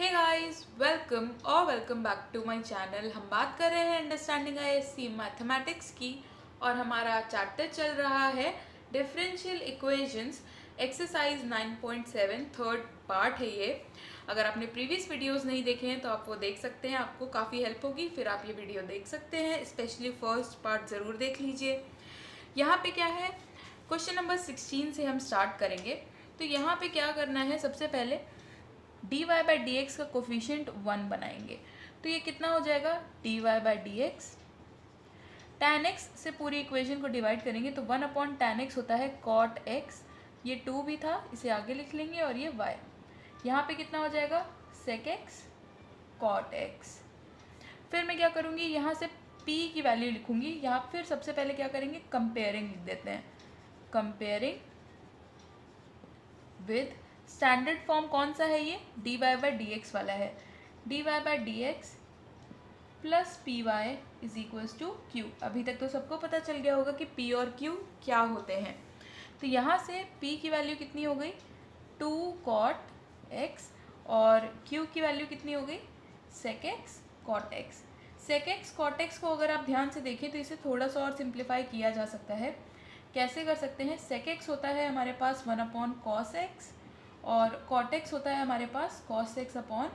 Hey guys, welcome back to my channel. हम बात कर रहे हैं अंडरस्टैंडिंग आईएससी मैथमेटिक्स की और हमारा चैप्टर चल रहा है differential equations exercise 9.7 third part है ये। अगर आपने प्रीवियस वीडियोस नहीं देखे हैं तो आप वो देख सकते हैं, आपको काफ़ी हेल्प होगी। फिर आप ये वीडियो देख सकते हैं, स्पेशली फर्स्ट पार्ट ज़रूर देख लीजिए। यहाँ पे क्या है, क्वेश्चन नंबर 16 से हम स्टार्ट करेंगे। तो यहाँ पे क्या करना है, सबसे पहले dy बाई डी एक्स का कोफिशिएंट 1 बनाएंगे। तो ये कितना हो जाएगा, dy by d x tan x से पूरी इक्वेशन को डिवाइड करेंगे तो 1 अपॉन tan x होता है cot x। ये 2 भी था, इसे आगे लिख लेंगे और ये y। यहाँ पे कितना हो जाएगा sec x cot x। फिर मैं क्या करूँगी, यहाँ से p की वैल्यू लिखूँगी। यहाँ फिर सबसे पहले क्या करेंगे, कंपेयरिंग लिख देते हैं। कंपेयरिंग विद स्टैंडर्ड फॉर्म कौन सा है, ये dy बाई डी एक्स वाला है। dy by d x plus p y is equals to q. अभी तक तो सबको पता चल गया होगा कि p और q क्या होते हैं। तो यहाँ से p की वैल्यू कितनी हो गई 2 cot x और q की वैल्यू कितनी हो गई sec x cot x। sec x cot x को अगर आप ध्यान से देखें तो इसे थोड़ा सा और सिंप्लीफाई किया जा सकता है। कैसे कर सकते हैं, sec x होता है हमारे पास 1 अपॉन cos x और cot x होता है हमारे पास cos x upon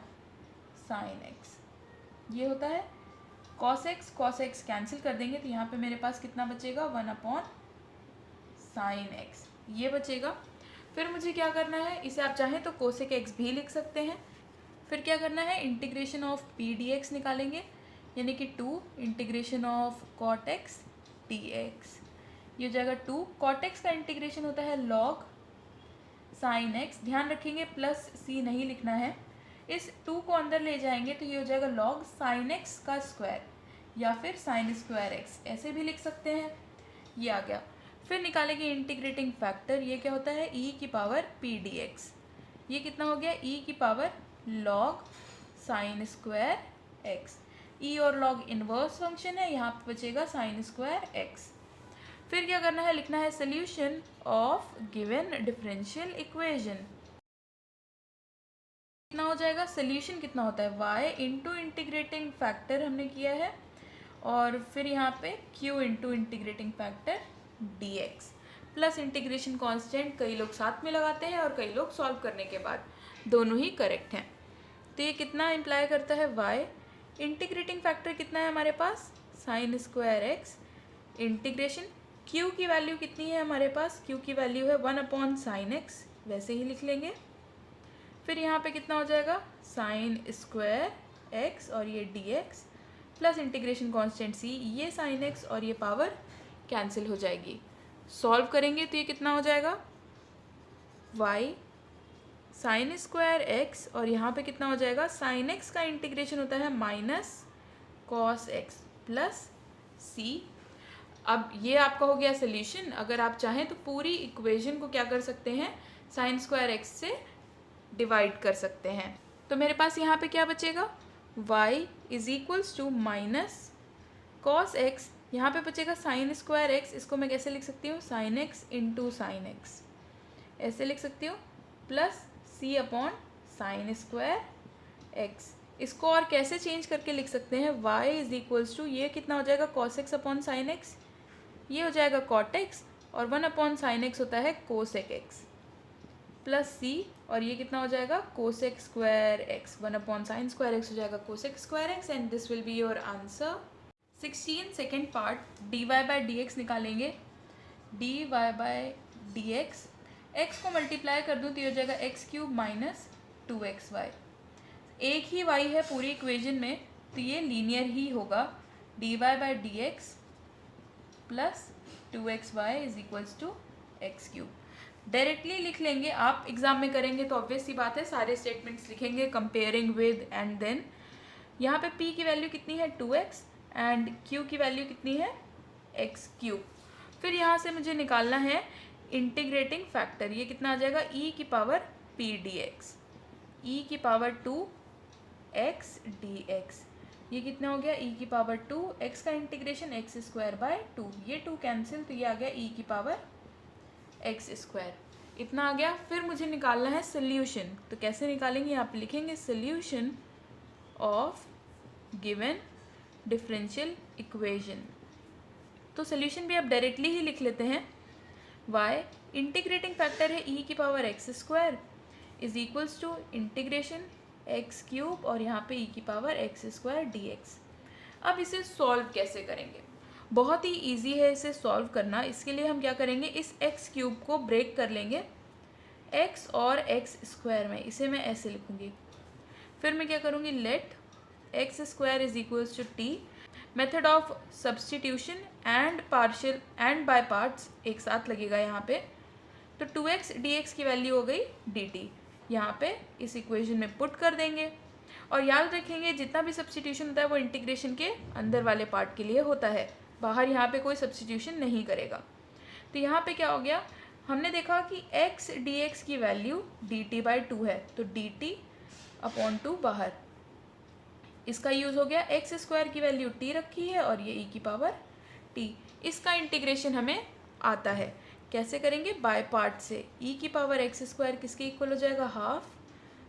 sin x। ये होता है cos x कैंसिल कर देंगे तो यहाँ पे मेरे पास कितना बचेगा 1 अपॉन sin x, ये बचेगा। फिर मुझे क्या करना है, इसे आप चाहें तो cosec x भी लिख सकते हैं। फिर क्या करना है, इंटीग्रेशन ऑफ p dx निकालेंगे, यानी कि 2 integration of cot x dx। ये हो जाएगा 2। cot x का इंटीग्रेशन होता है log sin x। ध्यान रखेंगे प्लस c नहीं लिखना है, इस 2 को अंदर ले जाएंगे तो ये हो जाएगा log sin x का स्क्वायर या फिर sin स्क्वायर x, ऐसे भी लिख सकते हैं। ये आ गया। फिर निकालेंगे इंटीग्रेटिंग फैक्टर, ये क्या होता है e की पावर p dx। ये कितना हो गया e की power log sin square x। e और log इनवर्स फंक्शन है, यहाँ पे बचेगा sin स्क्वायर x। फिर क्या करना है, लिखना है solution of given differential equation. कितना हो जाएगा, सोल्यूशन कितना होता है y इंटू इंटीग्रेटिंग फैक्टर हमने किया है और फिर यहाँ पे q into integrating factor dx plus integration constant. कई लोग साथ में लगाते हैं और कई लोग सॉल्व करने के बाद, दोनों ही करेक्ट हैं। तो ये कितना इम्प्लाई करता है y, इंटीग्रेटिंग फैक्टर कितना है हमारे पास sin square x, integration q की वैल्यू कितनी है हमारे पास, q की वैल्यू है 1 अपॉन sin x, वैसे ही लिख लेंगे। फिर यहाँ पे कितना हो जाएगा sin स्क्वायर x और ये dx plus integration constant c, ये sin x और ये पावर कैंसिल हो जाएगी। सॉल्व करेंगे तो ये कितना हो जाएगा y sin स्क्वायर x और यहाँ पे कितना हो जाएगा sin x का इंटीग्रेशन होता है minus cos x plus c। अब ये आपका हो गया सोल्यूशन। अगर आप चाहें तो पूरी इक्वेशन को क्या कर सकते हैं, sin स्क्वायर x से डिवाइड कर सकते हैं। तो मेरे पास यहाँ पे क्या बचेगा y is equals to minus cos x, यहाँ पे बचेगा sin स्क्वायर x। इसको मैं कैसे लिख सकती हूँ, sin x into sine x, ऐसे लिख सकती हूँ, plus c upon sine square x। इसको और कैसे चेंज करके लिख सकते हैं, y इज इक्वल्स टू ये कितना हो जाएगा cos x upon sine x, ये हो जाएगा cot x और 1 अपॉन साइन एक्स होता है cosec x प्लस c और ये कितना हो जाएगा cosec square x, 1 upon sine square x हो जाएगा cosec square x and this will be your answer. 16 second part dy by d x निकालेंगे। dy by d x, x को multiply कर दूँ तो ये हो जाएगा एक्स क्यूब माइनस 2xy। एक ही y है पूरी इक्वेशन में तो ये लीनियर ही होगा, dy by d x plus 2xy is equals to x cube. Directly लिख लेंगे, आप एग्जाम में करेंगे तो ऑब्वियस सी बात है सारे स्टेटमेंट्स लिखेंगे कंपेयरिंग विद एंड देन। यहाँ पे p की वैल्यू कितनी है 2x एंड q की वैल्यू कितनी है एक्स क्यूब। फिर यहाँ से मुझे निकालना है इंटीग्रेटिंग फैक्टर, ये कितना आ जाएगा e की पावर p dx, e की पावर 2x dx, ये कितना हो गया e की पावर 2, x का इंटीग्रेशन एक्स स्क्वायर बाय 2, ये 2 कैंसिल तो ये आ गया e की पावर एक्स स्क्वायर। इतना आ गया। फिर मुझे निकालना है सोल्यूशन, तो कैसे निकालेंगे, यहाँ पे लिखेंगे solution of given differential equation. तो सोल्यूशन भी आप डायरेक्टली ही लिख लेते हैं। y इंटीग्रेटिंग फैक्टर है e की power x square is equals to integration x cube और यहाँ पे e की पावर एक्स स्क्वायर dx। अब इसे सॉल्व कैसे करेंगे, बहुत ही इजी है इसे सॉल्व करना। इसके लिए हम क्या करेंगे, इस एक्स क्यूब को ब्रेक कर लेंगे x और एक्स स्क्वायर में, इसे मैं ऐसे लिखूँगी। फिर मैं क्या करूँगी, let x square is equals to t, method of substitution and partial and by parts एक साथ लगेगा यहाँ पे। तो 2x dx की वैल्यू हो गई dt, यहाँ पे इस इक्वेशन में पुट कर देंगे। और याद रखेंगे जितना भी सब्सटीट्यूशन होता है वो इंटीग्रेशन के अंदर वाले पार्ट के लिए होता है, बाहर यहाँ पे कोई सब्सटीट्यूशन नहीं करेगा। तो यहाँ पे क्या हो गया, हमने देखा कि x dx की वैल्यू dt/2 है, तो dt/2 बाहर, इसका यूज़ हो गया। एक्स स्क्वायर की वैल्यू t रखी है और ये e की पावर t, इसका इंटीग्रेशन हमें आता है। कैसे करेंगे, बाय पार्ट से। e की पावर एक्स स्क्वायर किसके इक्वल हो जाएगा, हाफ,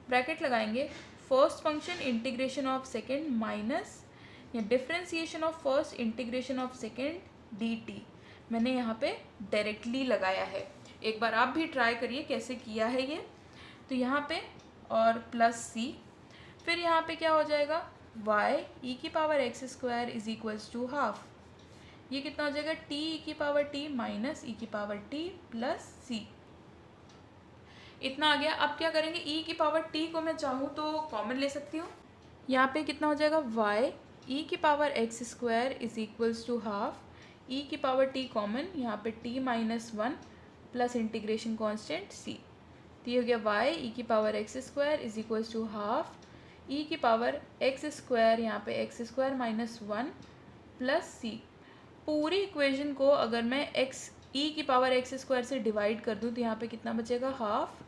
ब्रैकेट लगाएंगे, first function integration of second minus या differentiation of first integration of second dt। मैंने यहाँ पे डायरेक्टली लगाया है, एक बार आप भी ट्राई करिए कैसे किया है ये। तो यहाँ पे और प्लस c, फिर यहाँ पे क्या हो जाएगा, y e की power x square is equals to half, ये कितना हो जाएगा, t e की पावर t माइनस e की पावर t प्लस c, इतना आ गया। अब क्या करेंगे, e की पावर t को मैं चाहूँ तो कॉमन ले सकती हूँ, यहाँ पे कितना हो जाएगा, y e की power x square is equals to half, e की पावर t कॉमन, यहाँ पे t minus 1 plus integration constant c, तो ये हो गया y e की power x square is equals to half e की पावर एक्स स्क्वायर, यहाँ पे x square minus 1 plus c। पूरी इक्वेशन को अगर मैं एक्स e की पावर एक्स स्क्वायर से डिवाइड कर दूँ तो यहाँ पे कितना बचेगा, half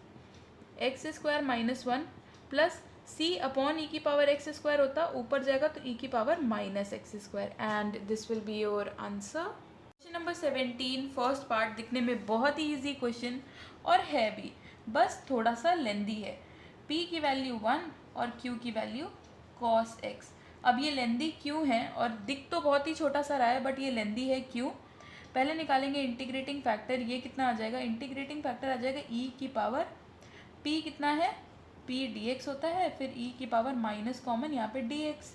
x square minus 1 plus c upon e की पावर एक्स स्क्वायर होता, ऊपर जाएगा तो e की power minus x square, and this will be your answer. Question number 17, first part दिखने में बहुत ही ईजी क्वेश्चन और है भी, बस थोड़ा सा लेंदी है। p की वैल्यू 1 और q की वैल्यू cos x। अब ये लेंदी क्यों है, और दिख तो बहुत ही छोटा सा रहा है बट ये लेंदी है क्यों। पहले निकालेंगे इंटीग्रेटिंग फैक्टर, ये कितना आ जाएगा, इंटीग्रेटिंग फैक्टर आ जाएगा e की पावर p कितना है, p dx होता है, फिर e की पावर माइनस कॉमन यहाँ पे dx,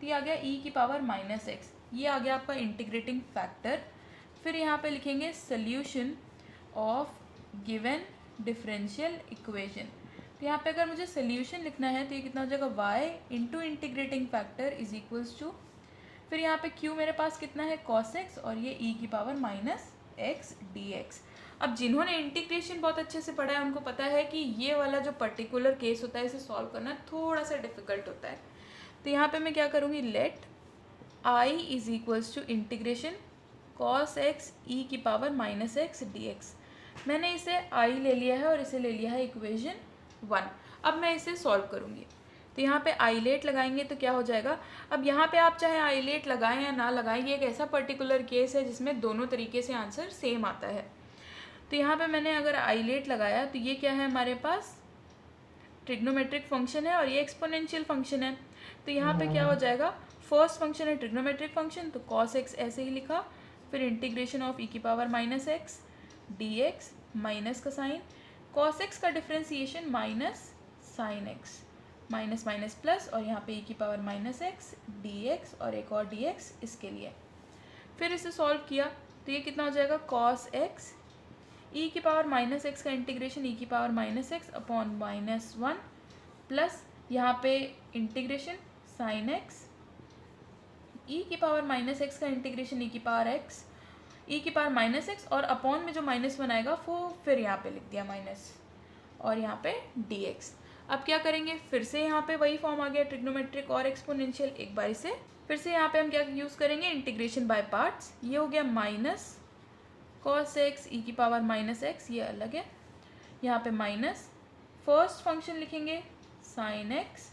तो ये आ गया e की पावर माइनस x, ये आ गया आपका इंटीग्रेटिंग फैक्टर। फिर यहाँ पे लिखेंगे solution of given differential equation, तो यहाँ पे अगर मुझे सोल्यूशन लिखना है तो ये कितना हो जाएगा, y into integrating factor is equals to, फिर यहाँ पे q मेरे पास कितना है cos x और ये e की पावर माइनस x dx। अब जिन्होंने इंटीग्रेशन बहुत अच्छे से पढ़ा है उनको पता है कि ये वाला जो पर्टिकुलर केस होता है इसे सॉल्व करना थोड़ा सा डिफिकल्ट होता है। तो यहाँ पे मैं क्या करूँगी, let i is equals to integration cos x e की पावर माइनस x dx। मैंने इसे i ले लिया है और इसे ले लिया है इक्वेशन 1। अब मैं इसे सॉल्व करूँगी, तो यहाँ पे आइलेट लगाएंगे तो क्या हो जाएगा। अब यहाँ पे आप चाहे आइलेट लगाएं या ना लगाएं, ये एक ऐसा पर्टिकुलर केस है जिसमें दोनों तरीके से आंसर सेम आता है। तो यहाँ पे मैंने अगर आइलेट लगाया तो ये क्या है, हमारे पास ट्रिग्नोमेट्रिक फंक्शन है और ये एक्सपोनेंशियल फंक्शन है। तो यहाँ पे क्या हो जाएगा, फर्स्ट फंक्शन है ट्रिग्नोमेट्रिक फंक्शन, तो cos x ऐसे ही लिखा, फिर इंटीग्रेशन ऑफ e की power minus x dx, minus का साइन, cos x का differentiation minus sine x, minus minus plus, और यहाँ पे e की पावर माइनस एक्स dx और एक और dx इसके लिए। फिर इसे सॉल्व किया तो ये कितना हो जाएगा, cos x e की पावर माइनस एक्स का इंटीग्रेशन e की power minus x upon minus 1 plus यहाँ पे इंटीग्रेशन साइन x e की पावर माइनस एक्स का इंटीग्रेशन e की पावर x e की पावर माइनस एक्स, और अपॉन में जो माइनस 1 आएगा वो फिर यहाँ पे लिख दिया माइनस, और यहाँ पे dx। अब क्या करेंगे, फिर से यहाँ पे वही फॉर्म आ गया ट्रिग्नोमेट्रिक और एक्सपोनेंशियल। एक बार इसे फिर से यहाँ पे हम क्या यूज़ करेंगे, इंटीग्रेशन बाय पार्ट्स। ये हो गया माइनस cos x e की पावर माइनस एक्स, ये अलग है, यहाँ पे माइनस, फर्स्ट फंक्शन लिखेंगे sine x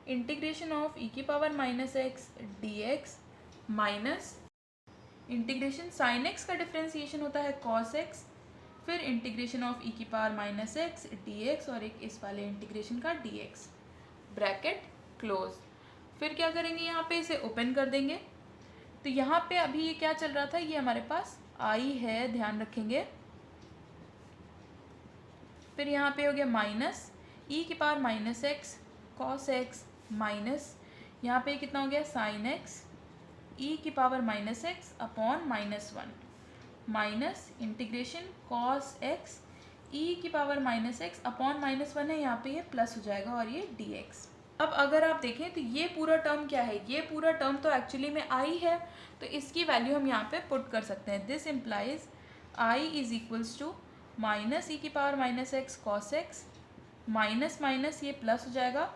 integration of e की power minus x dx, minus integration sine x का डिफ्रेंसिएशन होता है cos x, फिर इंटीग्रेशन ऑफ ई की power minus x d x और एक इस वाले इंटीग्रेशन का डी एक्स, ब्रैकेट क्लोज। फिर क्या करेंगे, यहाँ पे इसे ओपन कर देंगे। तो यहाँ पे अभी ये क्या चल रहा था, ये हमारे पास आई है, ध्यान रखेंगे। फिर यहाँ पे हो गया माइनस ई की power minus x cos x minus यहाँ पे कितना हो गया साइन एक्स ई की power minus x upon -1 minus integration cos x e की पावर माइनस एक्स अपॉन -1 है, यहाँ पे ये प्लस हो जाएगा और ये डी एक्स। अब अगर आप देखें तो ये पूरा टर्म क्या है, ये पूरा टर्म तो एक्चुअली में आई है, तो इसकी वैल्यू हम यहाँ पे पुट कर सकते हैं। This implies I is equals to minus e की power minus x cos x minus minus ये प्लस हो जाएगा,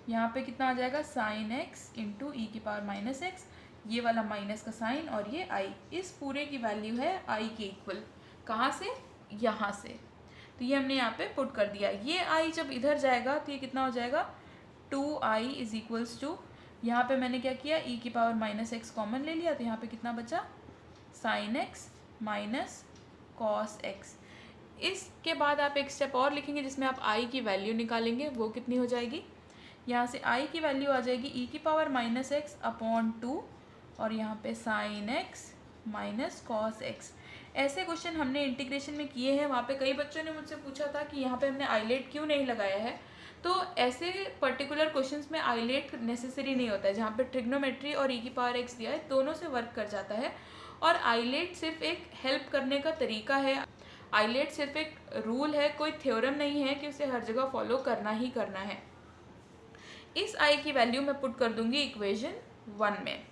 यहाँ पे कितना आ जाएगा साइन एक्स इंटू ई की पावर माइनस एक्स, ये वाला माइनस का साइन और ये आई, इस पूरे की वैल्यू है आई के इक्वल। कहाँ से, यहाँ से। तो ये हमने यहाँ पे पुट कर दिया। ये आई जब इधर जाएगा तो ये कितना हो जाएगा 2i इज इक्वल्स टू, यहाँ पे मैंने क्या किया ई की पावर माइनस एक्स कॉमन ले लिया, तो यहाँ पे कितना बचा sign x minus cos x. इसके बाद आप एक स्टेप और लिखेंगे जिसमें आप आई की वैल्यू निकालेंगे, वो कितनी हो जाएगी, यहाँ से आई की वैल्यू आ जाएगी ई की पावर माइनस एक्स अपॉन 2 और यहाँ पे sign x minus cos x. ऐसे क्वेश्चन हमने इंटीग्रेशन में किए हैं, वहाँ पे कई बच्चों ने मुझसे पूछा था कि यहाँ पे हमने आईलेट क्यों नहीं लगाया है। तो ऐसे पर्टिकुलर क्वेश्चंस में आईलेट नेसेसरी नहीं होता है, जहाँ पे ट्रिग्नोमेट्री और ई की पावर एक्स दिया है दोनों से वर्क कर जाता है, और आईलेट सिर्फ एक हेल्प करने का तरीका है। आईलेट सिर्फ एक रूल है, कोई थ्योरम नहीं है कि उसे हर जगह फॉलो करना ही करना है। इस आई की वैल्यू मैं पुट कर दूंगी इक्वेशन 1 में,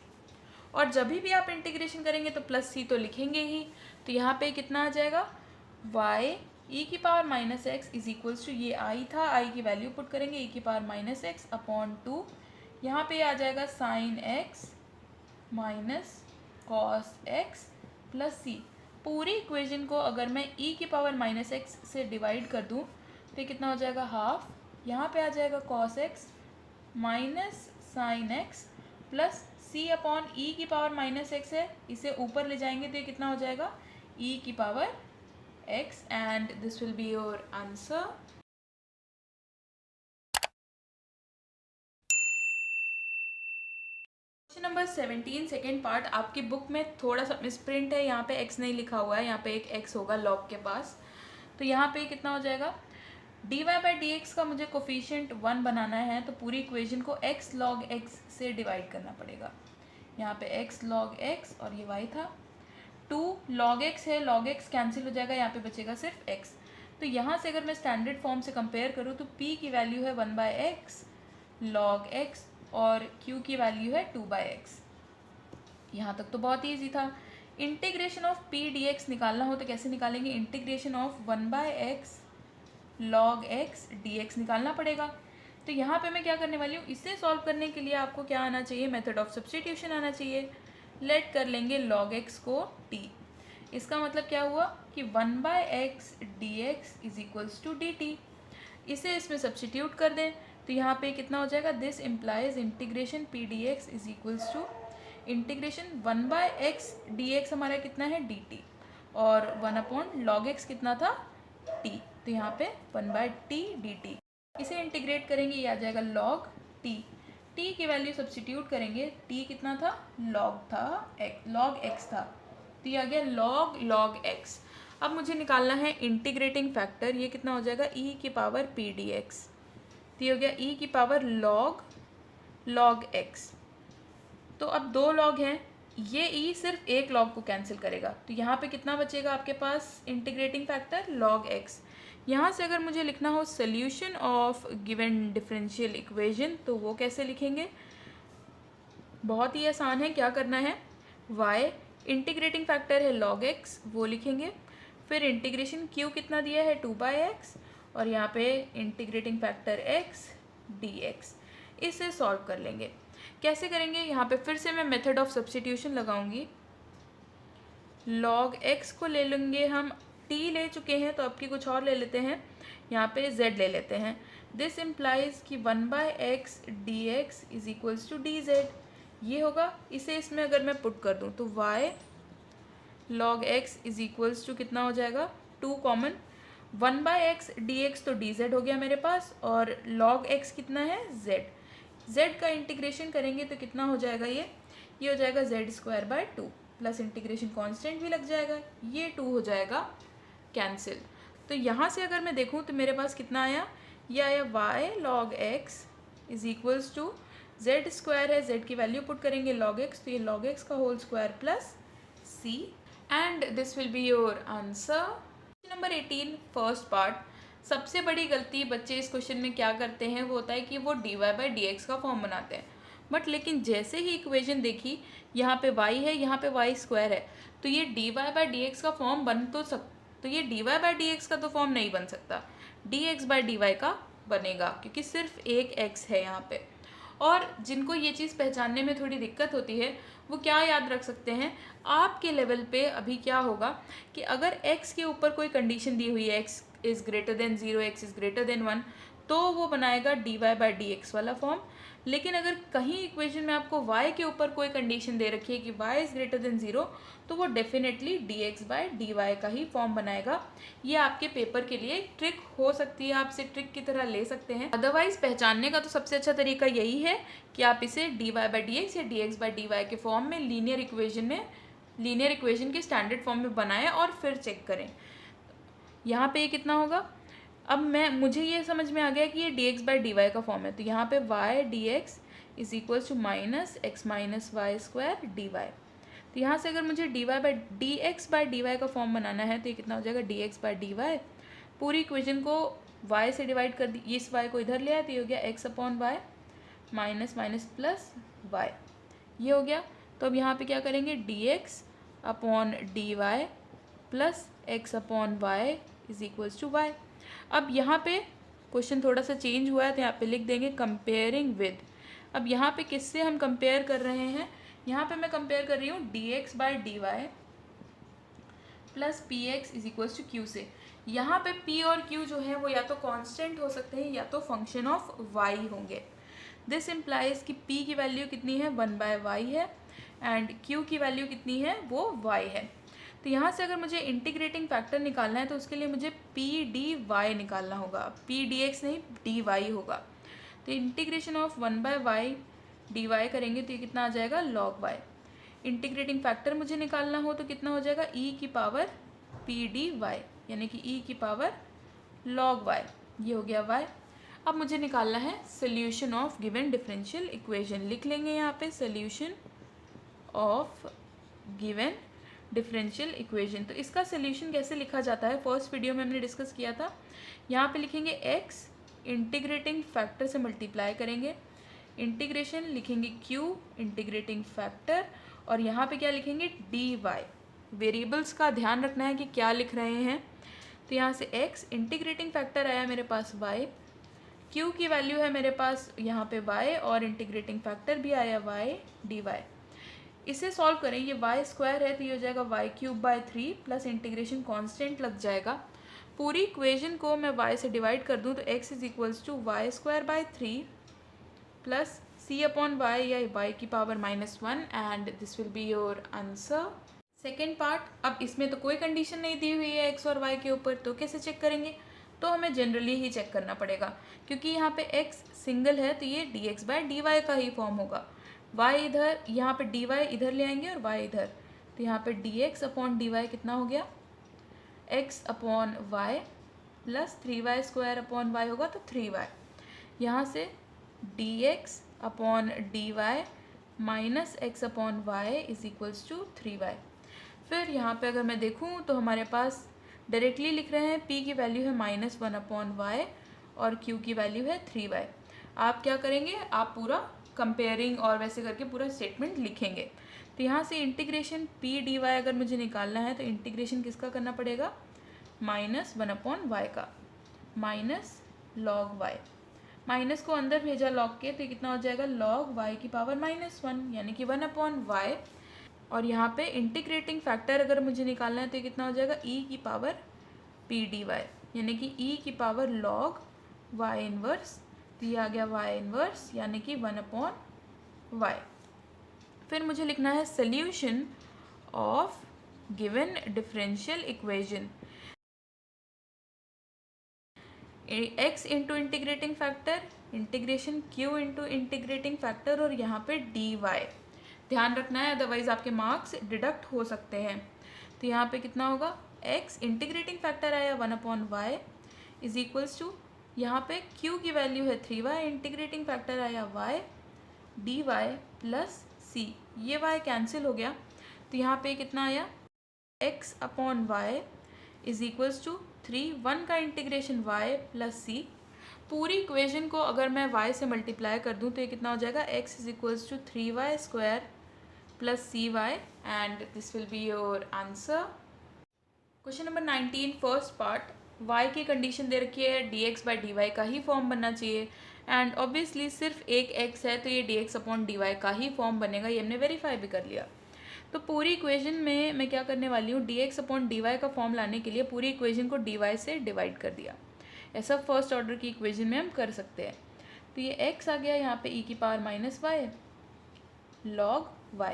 और जब भी आप इंटीग्रेशन करेंगे तो प्लस सी तो लिखेंगे ही। तो यहाँ पे कितना आ जाएगा y ई की power minus x is equals to, ये आई था, आई की वैल्यू पुट करेंगे ई की पावर माइनस एक्स अपॉन 2, यहाँ पे आ जाएगा sine x minus cos x plus C. पूरी इक्वेशन को अगर मैं ई की पावर माइनस एक्स से डिवाइड कर दूँ तो कितना हो जाएगा हाफ, यहाँ पे आ जाएगा cos x minus sine x plus C upon e की पावर माइनस एक्स है, इसे ऊपर ले जाएंगे तो ये कितना हो जाएगा ई की power x, and this will be your answer. Question number 17 second part, आपकी बुक में थोड़ा सा मिसप्रिंट है, यहाँ पे एक्स नहीं लिखा हुआ है, यहाँ पे एक एक्स होगा लॉग के पास। तो यहाँ पे कितना हो जाएगा dy बाई डी एक्स का मुझे कोफिशिएंट 1 बनाना है, तो पूरी इक्वेशन को x log x से डिवाइड करना पड़ेगा। यहाँ पे x log x और ये y था, 2 log x है, log x कैंसिल हो जाएगा, यहाँ पे बचेगा सिर्फ x। तो यहाँ से अगर मैं स्टैंडर्ड फॉर्म से कंपेयर करूँ तो p की वैल्यू है 1 बाई एक्स लॉग x और q की वैल्यू है 2 बाई एक्स। यहाँ तक तो बहुत ईजी था। इंटीग्रेशन ऑफ p dx निकालना हो तो कैसे निकालेंगे, integration of 1 by x log x dx निकालना पड़ेगा। तो यहाँ पे मैं क्या करने वाली हूँ, इसे सॉल्व करने के लिए आपको क्या आना चाहिए, मेथड ऑफ सब्स्टिट्यूशन आना चाहिए। लेट कर लेंगे log x को t, इसका मतलब क्या हुआ कि 1 by x d x is equals to d t. इसे इसमें सब्स्टिट्यूट कर दें तो यहाँ पे कितना हो जाएगा, this implies integration p d x is equals to integration 1 by x d x हमारा कितना है डी टी, और 1 अपॉन लॉग एक्स कितना था t, तो यहाँ पे 1 बाई टी डी टी। इसे इंटीग्रेट करेंगे, ये आ जाएगा log t, t की वैल्यू सब्स्टिट्यूट करेंगे, t कितना था log था log x था, तो ये आ गया log x। अब मुझे निकालना है इंटीग्रेटिंग फैक्टर, ये कितना हो जाएगा e की पावर p dx, तो ये हो गया e की पावर log x। तो अब 2 log हैं, ये e सिर्फ एक log को कैंसिल करेगा, तो यहाँ पे कितना बचेगा आपके पास इंटीग्रेटिंग फैक्टर log x। यहाँ से अगर मुझे लिखना हो solution of given differential equation तो वो कैसे लिखेंगे, बहुत ही आसान है। क्या करना है, y इंटीग्रेटिंग फैक्टर है log x वो लिखेंगे, फिर इंटीग्रेशन q कितना दिया है 2 बाई एक्स, और यहाँ पे इंटीग्रेटिंग फैक्टर x dx। इसे सॉल्व कर लेंगे। कैसे करेंगे, यहाँ पे फिर से मैं मेथड ऑफ सब्स्टिट्यूशन लगाऊंगी। log x को ले लेंगे हम, t ले चुके हैं तो अब की कुछ और ले लेते हैं, यहाँ पे z ले लेते हैं। दिस इम्प्लाइज कि 1 by x d x is equals to d z, ये होगा। इसे इसमें अगर मैं पुट कर दूँ तो y log x is equals to कितना हो जाएगा 2 कॉमन, 1/x dx तो dz हो गया मेरे पास, और log x कितना है z। z का इंटीग्रेशन करेंगे तो कितना हो जाएगा, ये हो जाएगा z²/2 प्लस इंटीग्रेशन कांस्टेंट भी लग जाएगा, ये 2 हो जाएगा कैंसिल। तो यहाँ से अगर मैं देखूँ तो मेरे पास कितना आया, ये आया y log x is equals to z² है, z की वैल्यू पुट करेंगे log x, तो ये log x का whole square plus c, and this will be your answer. Number 18 first part. सबसे बड़ी गलती बच्चे इस क्वेश्चन में क्या करते हैं, वो होता है कि वो dy/dx का फॉर्म बनाते हैं, बट लेकिन जैसे ही इक्वेशन देखी, यहाँ पे y है, यहाँ पे y² है, तो ये dy/dx का फॉर्म बन तो ये dy/dx का तो फॉर्म नहीं बन सकता, dx/dy का बनेगा, क्योंकि सिर्फ एक x है यहाँ पे। और जिनको ये चीज़ पहचानने में थोड़ी दिक्कत होती है, वो क्या याद रख सकते हैं, आपके लेवल पे अभी क्या होगा कि अगर x के ऊपर कोई कंडीशन दी हुई है, x is greater than 0, x is greater than 1, तो वो बनाएगा dy/dx वाला फॉर्म। लेकिन अगर कहीं इक्वेशन में आपको y के ऊपर कोई कंडीशन दे रखी है कि y इज़ ग्रेटर देन 0, तो वो डेफिनेटली dx/dy का ही फॉर्म बनाएगा। ये आपके पेपर के लिए ट्रिक हो सकती है, आप इसे ट्रिक की तरह ले सकते हैं। अदरवाइज पहचानने का तो सबसे अच्छा तरीका यही है कि आप इसे dy/dx या dx/dy के फॉर्म में लीनियर इक्वेशन के स्टैंडर्ड फॉर्म में बनाएं और फिर चेक करें। यहाँ पे ये कितना होगा, अब मुझे ये समझ में आ गया कि ये dx/dy का फॉर्म है, तो यहाँ पे y dx is equals to -x - y² dy। तो यहाँ से अगर मुझे dx/dy का फॉर्म बनाना है तो ये कितना हो जाएगा, dx/dy। पूरी इक्वेशन को y से डिवाइड कर दी, इस y को इधर ले आए तो ये हो गया x/y minus minus plus y, ये हो गया। तो अब यहाँ पे क्या करेंगे, dx/dy plus x/y is equals to y। अब यहाँ पे क्वेश्चन थोड़ा सा चेंज हुआ है, तो यहाँ पे लिख देंगे कंपेयरिंग विद। अब यहाँ पे किससे हम कंपेयर कर रहे हैं, यहाँ पे मैं कंपेयर कर रही हूँ dx/dy plus px is equals to q से। यहाँ पे p और q जो है वो या तो कांस्टेंट हो सकते हैं या तो फंक्शन ऑफ y होंगे। दिस इम्प्लाइज कि p की वैल्यू कितनी है, 1/y है, एंड q की वैल्यू कितनी है, वो y है। तो यहाँ से अगर मुझे इंटीग्रेटिंग फैक्टर निकालना है तो उसके लिए मुझे p dy निकालना होगा, p dx नहीं dy होगा। तो इंटीग्रेशन ऑफ 1/y dy करेंगे तो ये कितना आ जाएगा, log y। इंटीग्रेटिंग फैक्टर मुझे निकालना हो तो कितना हो जाएगा, e की पावर p dy, यानी कि e की पावर log y, ये हो गया y। अब मुझे निकालना है solution of given differential equation. लिख लेंगे यहाँ पे solution of given differential equation. तो इसका सोल्यूशन कैसे लिखा जाता है, फर्स्ट वीडियो में हमने डिस्कस किया था। यहाँ पे लिखेंगे x, इंटीग्रेटिंग फैक्टर से मल्टीप्लाई करेंगे, इंटीग्रेशन लिखेंगे q इंटीग्रेटिंग फैक्टर, और यहाँ पे क्या लिखेंगे, dy। वेरिएबल्स का ध्यान रखना है कि क्या लिख रहे हैं। तो यहाँ से x इंटीग्रेटिंग फैक्टर आया मेरे पास y, q की वैल्यू है मेरे पास यहाँ पे y, और इंटीग्रेटिंग फैक्टर भी आया y dy। इसे सॉल्व करें, ये y² है तो ये हो जाएगा y³/3 प्लस इंटीग्रेशन कांस्टेंट लग जाएगा। पूरी इक्वेशन को मैं y से डिवाइड कर दूं तो x is equals to y²/3 plus c/y या y की power -1, and this will be your answer. Second part. अब इसमें तो कोई कंडीशन नहीं दी हुई है x और y के ऊपर, तो कैसे चेक करेंगे, तो हमें जनरली ही चेक करना पड़ेगा, क्योंकि यहाँ पे x सिंगल है तो ये dx/dy का ही फॉर्म होगा। y इधर, यहाँ पे dy इधर ले आएंगे और y इधर, तो यहाँ पे dx/dy कितना हो गया, x/y प्लस 3y² होगा तो 3y। यहाँ से dx/dy minus x/y is equals to 3y। फिर यहाँ पे अगर मैं देखूँ तो हमारे पास डायरेक्टली लिख रहे हैं p की वैल्यू है -1/y और q की वैल्यू है 3y। आप क्या करेंगे, आप पूरा कंपेयरिंग और वैसे करके पूरा स्टेटमेंट लिखेंगे। तो यहाँ से इंटीग्रेशन p dy अगर मुझे निकालना है तो इंटीग्रेशन किसका करना पड़ेगा, -1/y का, माइनस log y, माइनस को अंदर भेजा log के, तो कितना हो जाएगा, log y की पावर -1, यानी कि 1/y। और यहाँ पे इंटीग्रेटिंग फैक्टर अगर मुझे निकालना है तो कितना हो जाएगा, e की पावर p dy, यानी कि e की पावर log y इनवर्स, तो ये आ गया y इनवर्स यानी कि 1/y। फिर मुझे लिखना है solution of given differential equation. x into integrating factor, integration q into integrating factor और यहाँ पे dy। ध्यान रखना है, अदरवाइज आपके मार्क्स डिडक्ट हो सकते हैं। तो यहाँ पे कितना होगा, x इंटीग्रेटिंग फैक्टर आया 1/y इज इक्वल्स टू, यहाँ पे q की वैल्यू है 3y, इंटीग्रेटिंग फैक्टर आया y dy प्लस c। ये y कैंसिल हो गया, तो यहाँ पे कितना आया, x/y इज इक्वल्स टू 1 का इंटीग्रेशन y प्लस c। पूरी इक्वेशन को अगर मैं y से मल्टीप्लाई कर दूँ तो ये कितना हो जाएगा, x is equals to 3y square plus cy and this will be your answer. Question number 19 first part, y की कंडीशन दे रखी है dx/dy का ही फॉर्म बनना चाहिए एंड ऑब्वियसली सिर्फ एक x है तो ये dx/dy का ही फॉर्म बनेगा, ये हमने वेरीफाई भी कर लिया। तो पूरी इक्वेशन में मैं क्या करने वाली हूँ, dx/dy का फॉर्म लाने के लिए पूरी इक्वेशन को dy से डिवाइड कर दिया। ऐसा फर्स्ट ऑर्डर की इक्वेशन में हम कर सकते हैं। तो ये x आ गया यहाँ पे e की power minus y log y,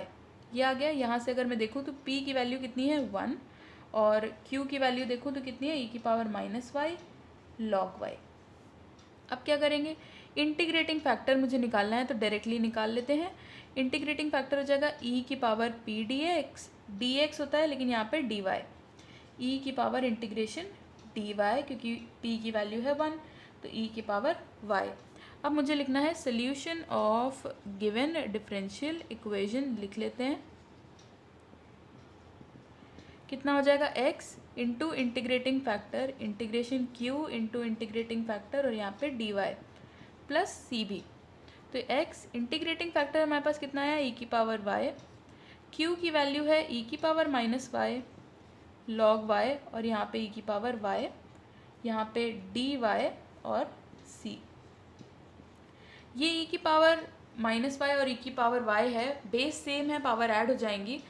ये आ गया। यहाँ से अगर मैं देखूँ तो p की वैल्यू कितनी है 1 और q की वैल्यू देखूँ तो कितनी है e की power minus y log y। अब क्या करेंगे, इंटीग्रेटिंग फैक्टर मुझे निकालना है तो डायरेक्टली निकाल लेते हैं। इंटीग्रेटिंग फैक्टर हो जाएगा e की पावर p dx, dx होता है लेकिन यहाँ पे dy, e की पावर इंटीग्रेशन dy क्योंकि p की वैल्यू है 1 तो e की पावर y। अब मुझे लिखना है solution of given differential equation, लिख लेते हैं। कितना हो जाएगा, x into integrating factor integration q into integrating factor और यहाँ पे dy प्लस c भी। तो x इंटीग्रेटिंग फैक्टर हमारे पास कितना है, e की पावर y, q की वैल्यू है e की power minus y log y और यहाँ पे e की पावर y, यहाँ पे dy और c। ये e की पावर माइनस वाई और e की पावर y है, बेस सेम है, पावर ऐड हो जाएंगी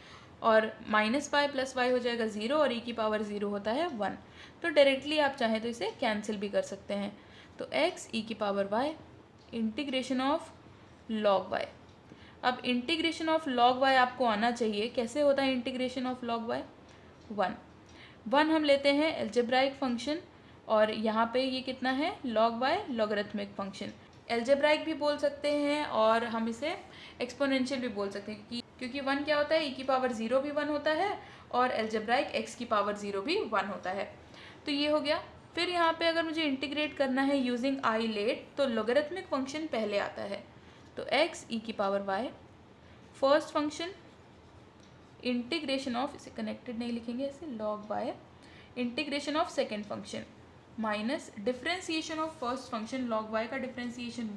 और माइनस वाई प्लस वाई हो जाएगा 0 और e की पावर 0 होता है 1। तो डायरेक्टली आप चाहें तो इसे कैंसिल भी कर सकते हैं। तो x e की power y integration of log y। अब इंटीग्रेशन ऑफ लॉग y आपको आना चाहिए, कैसे होता है इंटीग्रेशन ऑफ लॉग y, 1 हम लेते हैं एल्जेब्राइक फंक्शन और यहाँ पे ये कितना है log y logarithmic function. Algebraic भी बोल सकते हैं और हम इसे एक्सपोनेंशियल भी बोल सकते हैं क्योंकि 1 क्या होता है, e की पावर 0 भी 1 होता है और एल्जेब्राइक x की पावर 0 भी 1 होता है। तो ये हो गया। फिर यहाँ पे अगर मुझे इंटीग्रेट करना है यूजिंग आई लेट तो लॉगरिथमिक फंक्शन पहले आता है। तो x e की power y first function integration of, इसे कनेक्टेड नहीं लिखेंगे, इसे log y integration of second function minus differentiation of first function log y का differentiation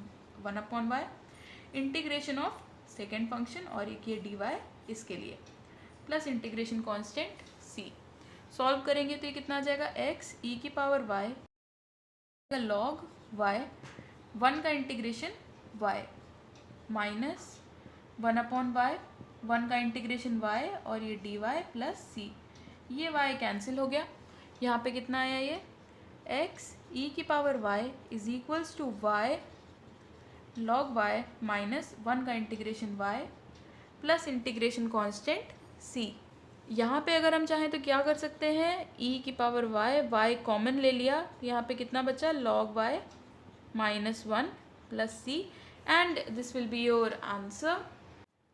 1/y integration of second function और एक ये dy इसके लिए plus integration constant c। Solve करेंगे तो ये कितना आ जाएगा, x e की पावर y लॉग y 1 का इंटीग्रेशन y माइनस 1/y 1 का इंटीग्रेशन y और ये dy प्लस c। ये y कैंसिल हो गया। यहाँ पे कितना आया, ये x e की power y is equals to y log y minus 1 का integration y plus integration constant c। यहाँ पे अगर हम चाहें तो क्या कर सकते हैं, e की पावर y कॉमन ले लिया, यहाँ पे कितना बचा log y minus 1 plus c and this will be your answer.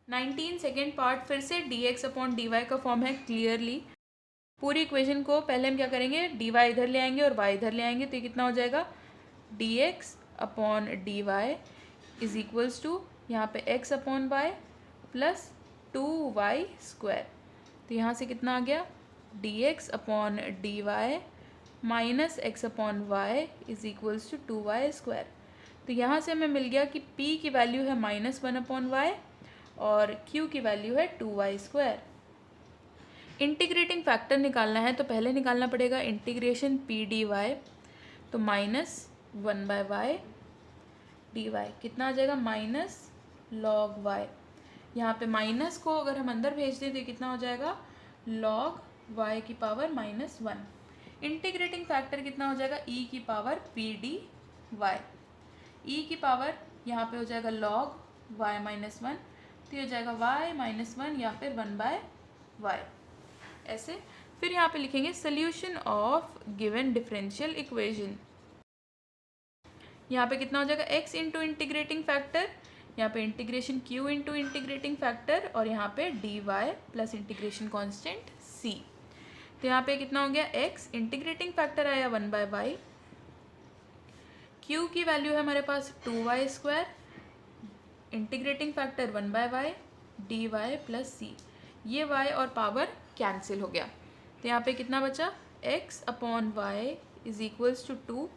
19 second part, फिर से dx/dy का फॉर्म है क्लियरली। पूरी इक्वेशन को पहले हम क्या करेंगे, dy इधर ले आएंगे और y इधर ले आएंगे तो ये कितना हो जाएगा, dx/dy इज इक्वल्स टू यहाँ पे x/y प्लस 2y स्क्वायर। तो यहाँ से कितना आ गया, dx/dy minus x/y is equals to 2y square. तो यहाँ से हमें मिल गया कि p की वैल्यू है -1/y और q की वैल्यू है 2y स्क्वायर। इंटीग्रेटिंग फैक्टर निकालना है तो पहले निकालना पड़ेगा इंटीग्रेशन p dy, तो -1/y dy कितना आ जाएगा, माइनस लॉग y। यहाँ पे माइनस को अगर हम अंदर भेज दें तो कितना हो जाएगा, लॉग y की पावर -1। इंटीग्रेटिंग फैक्टर कितना हो जाएगा, e की पावर p dy, e की पावर यहाँ पे हो जाएगा लॉग y -1 तो ये हो जाएगा y -1 या फिर 1/y ऐसे। फिर यहाँ पे लिखेंगे solution of given differential equation. यहाँ पे कितना हो जाएगा x इंटू इंटीग्रेटिंग फैक्टर, यहाँ पे integration q into integrating factor, और यहाँ पे dy plus integration constant c। तो यहाँ पे कितना हो गया x, इंटीग्रेटिंग फैक्टर आया 1/y, q की वैल्यू है हमारे पास 2y², integrating factor 1/y, dy plus c। ये y और पावर कैंसिल हो गया, तो यहाँ पे कितना बचा, x upon y is equals to 2,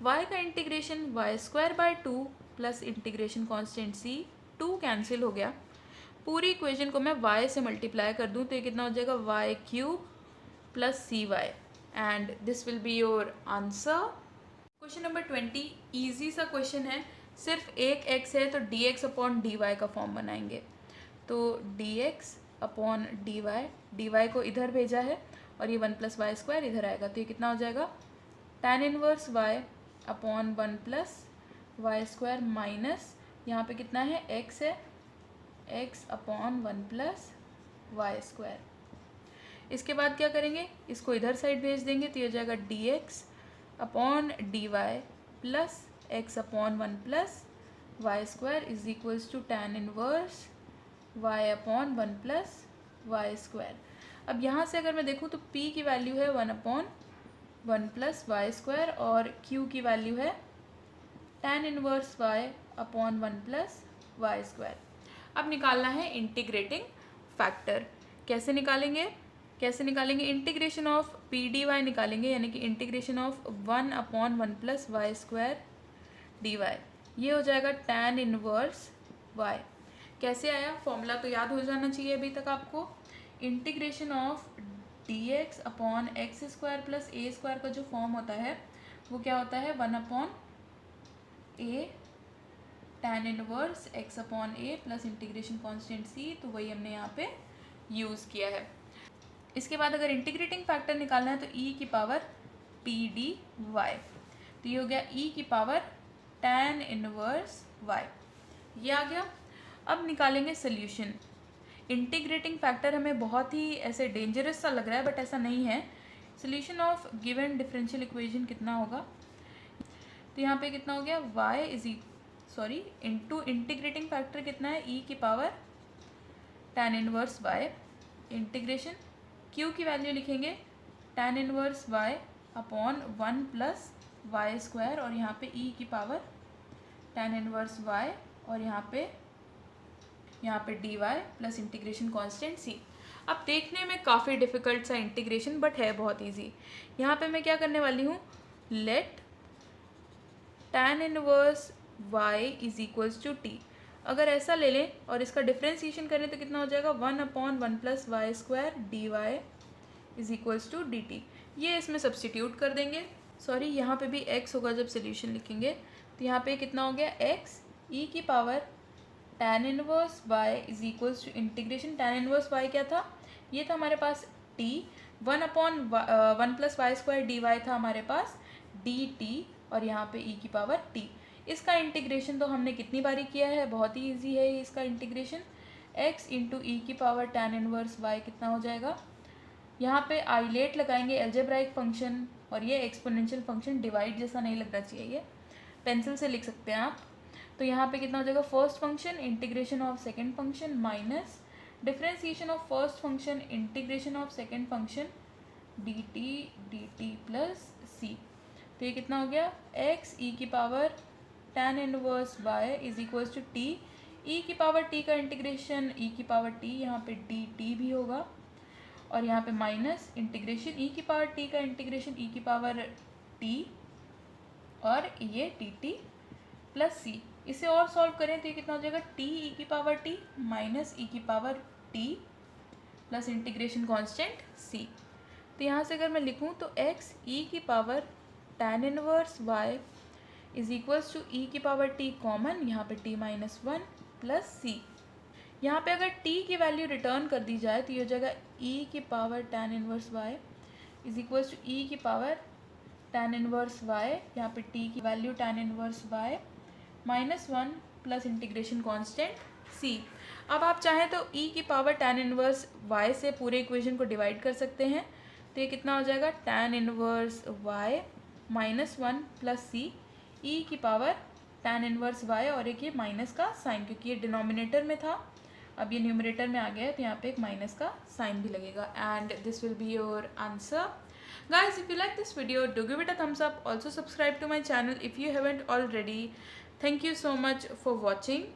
y का integration y²/2 plus integration constant c, 2 cancel हो गया। पूरी इक्वेशन को मैं y से मल्टीप्लाई कर दूँ तो ये कितना हो जाएगा, y³ plus cy, and this will be your answer. Question number 20 easy सा क्वेश्चन है, सिर्फ एक x है तो dx अपॉन dy का फॉर्म बनाएंगे। तो dx अपॉन dy को इधर भेजा है और ये 1 + y² इधर आएगा, तो ये कितना हो जाएगा, tan inverse y upon 1 + y² minus यहाँ पे कितना है, x है, x अपॉन 1 + y²। इसके बाद क्या करेंगे, इसको इधर साइड भेज देंगे तो ये हो जाएगा dx upon dy plus x upon 1 + y² is equals to tan inverse y upon 1 + y²। अब यहाँ से अगर मैं देखूँ तो p की वैल्यू है 1/1 + y² और q की वैल्यू है tan inverse y upon 1 + y²। अब निकालना है इंटीग्रेटिंग फैक्टर। कैसे निकालेंगे, integration of p d y निकालेंगे, यानी कि इंटीग्रेशन ऑफ 1/1 + y² dy। ये हो जाएगा tan इनवर्स y। कैसे आया, फॉर्मूला तो याद हो जाना चाहिए अभी तक आपको। Integration of dx upon x² + a² का जो फॉर्म होता है वो क्या होता है, 1/a tan inverse x upon a plus integration constant c, तो वही हमने यहाँ पे यूज़ किया है। इसके बाद अगर इंटीग्रेटिंग फैक्टर निकालना है तो e की पावर पी डी वाई, तो ये हो गया e की पावर tan इनवर्स y, ये आ गया। अब निकालेंगे सोल्यूशन। इंटीग्रेटिंग फैक्टर हमें बहुत ही ऐसे डेंजरस सा लग रहा है, बट ऐसा नहीं है। Solution of given differential equation कितना होगा, तो यहाँ पे कितना हो गया, इंटू इंटीग्रेटिंग फैक्टर कितना है, e की power tan inverse y, integration q की वैल्यू लिखेंगे tan inverse y upon 1 + y², और यहाँ पे e की पावर tan इनवर्स y, और यहाँ पे dy plus integration constant c। अब देखने में काफ़ी डिफ़िकल्ट सा इंटीग्रेशन, बट है बहुत इजी। यहाँ पे मैं क्या करने वाली हूँ, let tan inverse y is equals to t। अगर ऐसा ले लें और इसका डिफ्रेंसिएशन करें तो कितना हो जाएगा, 1/1 + y² dy is equals to dt। ये इसमें सब्सटीट्यूट कर देंगे, यहाँ पे भी x होगा जब सोल्यूशन लिखेंगे, तो यहाँ पे कितना हो गया, x e की power tan inverse y is equals to integration tan inverse y क्या था, ये था हमारे पास t, 1/1 + y² dy था हमारे पास dt, और यहाँ पे e की पावर t। इसका इंटीग्रेशन तो हमने कितनी बारी किया है, बहुत ही इजी है इसका इंटीग्रेशन। x इंटू ई की पावर tan इनवर्स y कितना हो जाएगा, यहाँ पे आइलेट लगाएंगे एल्जेब्राइक फंक्शन, और ये एक्सपोनेंशियल फंक्शन, डिवाइड जैसा नहीं लगना चाहिए, ये पेंसिल से लिख सकते हैं आप। तो यहाँ पे कितना हो जाएगा, first function integration of second function minus differentiation of first function integration of second function dt plus c। तो ये कितना हो गया, x e की power tan inverse y is equals to t, e की पावर t का integration e की power t, यहाँ पे dt भी होगा, और यहाँ पे माइनस इंटीग्रेशन e की पावर t का इंटीग्रेशन e की पावर t, और ये dt प्लस c। इसे और सॉल्व करें तो ये कितना हो जाएगा, t e की पावर t माइनस e की power t plus integration constant c। तो यहाँ से अगर मैं लिखूँ तो x e की power tan inverse y is equals to e की पावर t कॉमन, यहाँ पे t - 1 प्लस c। यहाँ पे अगर t की वैल्यू रिटर्न कर दी जाए तो ये हो जाएगा e की power tan inverse y is equals to e की पावर tan इनवर्स y, यहाँ पे t की value tan inverse y -1 plus integration constant c। अब आप चाहें तो e की पावर tan इनवर्स y से पूरे इक्वेशन को डिवाइड कर सकते हैं, तो ये कितना हो जाएगा, tan inverse y -1 plus c, ई की पावर tan इनवर्स y, और एक ये माइनस का साइन, क्योंकि ये डिनोमिनेटर में था, अब ये न्यूमरेटर में आ गया है, तो यहाँ पे एक माइनस का साइन भी लगेगा. And this will be your answer. Guys, if you like this video, do give it a thumbs up. Also subscribe to my channel if you haven't already. Thank you so much for watching.